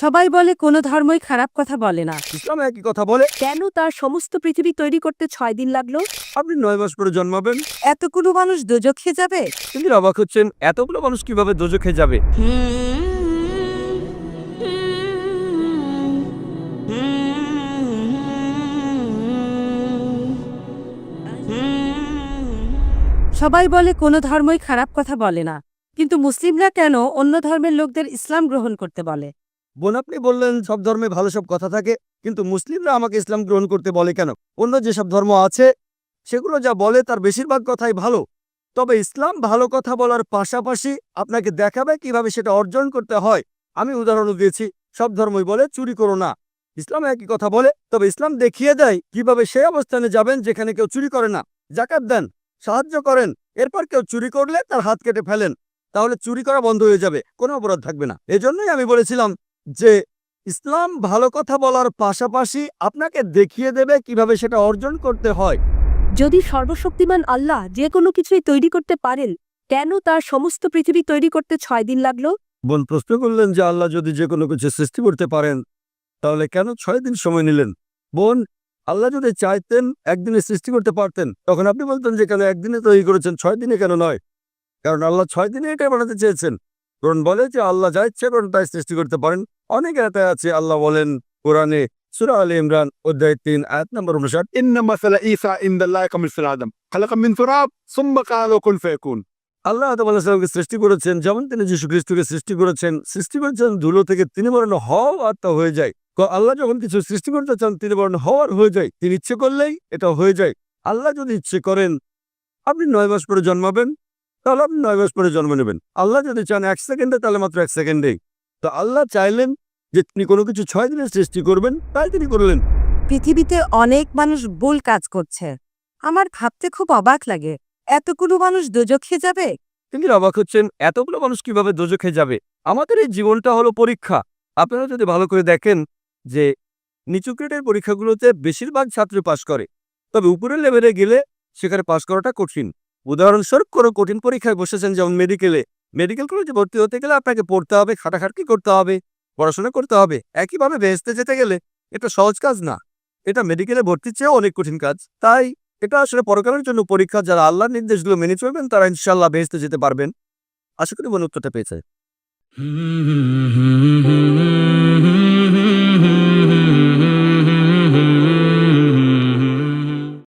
সবাই বলে কোনো ধর্মই খারাপ কথা বলে না, ইসলাম একই কথা বলে। কেন তার সমস্ত পৃথিবী তৈরি করতে 6 দিন লাগলো? আপনি 9 মাস পরে জন্মাবেন, এতগুলো মানুষ দোজখে যাবে? তিনি অবাক হচ্ছেন এতগুলো মানুষ কিভাবে দোজখে যাবে। সবাই বলে কোনো ধর্মই খারাপ কথা বলে না, কিন্তু মুসলিমরা কেন অন্য ধর্মের লোকদের ইসলাম গ্রহণ করতে বলে? বোন, আপনি বললেন সব ধর্মে ভালো সব কথা থাকে, কিন্তু মুসলিমরা আমাকে ইসলাম গ্রহণ করতে বলে কেন? অন্য যেসব ধর্ম আছে সেগুলো যা বলে তার বেশিরভাগ কথাই ভালো, তবে ইসলাম ভালো কথা বলার পাশাপাশি আপনাকে দেখাবে কিভাবে সেটা অর্জন করতে হয়। আমি উদাহরণ দিয়েছি, সব ধর্মই বলে চুরি করো না, ইসলাম একই কথা বলে, তবে ইসলাম দেখিয়ে দেয় কিভাবে সেই অবস্থানে যাবেন যেখানে কেউ চুরি করে না। জাকাত দেন, সাহায্য করেন, এরপর কেউ চুরি করলে তার হাত কেটে ফেলেন, তাহলে চুরি করা বন্ধ হয়ে যাবে, কোনো অপরাধ থাকবে না। এজন্যই আমি বলেছিলাম যে ইসলাম ভালো কথা বলার পাশাপাশি আপনাকে দেখিয়ে দেবে কিভাবে সেটা অর্জন করতে হয়। যদি সর্বশক্তিমান আল্লাহ যে কোনো কিছুই তৈরি করতে পারেন, কেন তার সমস্ত পৃথিবী তৈরি করতে 6 দিন লাগলো? বোন প্রশ্ন করলেন যে আল্লাহ যদি যে কোনো কিছু সৃষ্টি করতে পারেন তাহলে কেন 6 দিন সময় নিলেন? বোন, আল্লাহ যদি চাইতেন একদিনে সৃষ্টি করতে পারতেন, তখন আপনি বলতেন যে কেন একদিনে তৈরি করেছেন, 6 দিনে কেন নয়? কারণ আল্লাহ 6 দিনে এটাই বানাতে চেয়েছেন। কোরআন বলে যে আল্লাহ যা ইচ্ছে করেন তাই সৃষ্টি করতে পারেন। অনেক আয়াতে আছে, আল্লাহ বলেন কোরআনে সূরা আলে ইমরান অধ্যায় 3 আয়াত নম্বর 59, إن مثل عيسى عند الله كمثل آدم خلق من تراب ثم قال له كن فيكون। আল্লাহ আদম আলাইহিস সালামকে সৃষ্টি করেছেন যেমন তিনি যীশু খ্রিস্টকে সৃষ্টি করেছেন ধুলো থেকে, তিনি বলেন হও আর তা হয়ে যায়। আল্লাহ যখন কিছু সৃষ্টি করতে চান তিনি বলেন হওয়ার হয়ে যায়, তিনি ইচ্ছে করলেই এটা হয়ে যায়। আল্লাহ যদি ইচ্ছে করেন আপনি 9 মাস পরে জন্মাবেন, তাহলে আপনি 9 মাস পরে জন্ম নেবেন। আল্লাহ যদি চান 1 সেকেন্ডে, তাহলে মাত্র 1 সেকেন্ডেই। তো আল্লাহ চাইলেন যে তিনি কোনো কিছু 6 দিনে সৃষ্টি করবেন, তাই তিনি করলেন। পৃথিবীতে অনেক মানুষ ভুল কাজ করছে, আমার ভাবতে খুব অবাক লাগে, এতগুলো মানুষ দোজখে যাবে? তিনি অবাক হচ্ছেন এতগুলো মানুষ কিভাবে দোজখে যাবে। আমাদের এই জীবনটা হলো পরীক্ষা। আপনারা যদি ভালো করে দেখেন যে নিচু গ্রেডের পরীক্ষাগুলোতে বেশিরভাগ ছাত্র পাশ করে, তবে উপরের লেভেলে গেলে সেখানে পাশ করাটা কঠিন। উদাহরণস্বরূপ কোনো কঠিন পরীক্ষায় বসেছেন, যেমন মেডিকেল কলেজে ভর্তি হতে গেলে আপনাকে পড়তে হবে, খাটাখাটনি করতে হবে, পড়াশোনা করতে হবে। একইভাবে বেহেশতে যেতে গেলে এটা সহজ কাজ না, এটা মেডিকেলে ভর্তির চেয়েও অনেক কঠিন কাজ। তাই এটা আসলে পরকালের জন্য পরীক্ষা। যারা আল্লাহর নির্দেশগুলো মেনে চলবেন তারা ইনশাআল্লাহ বেহেশতে যেতে পারবেন। আশা করি বোন উত্তরটা পেয়েছে।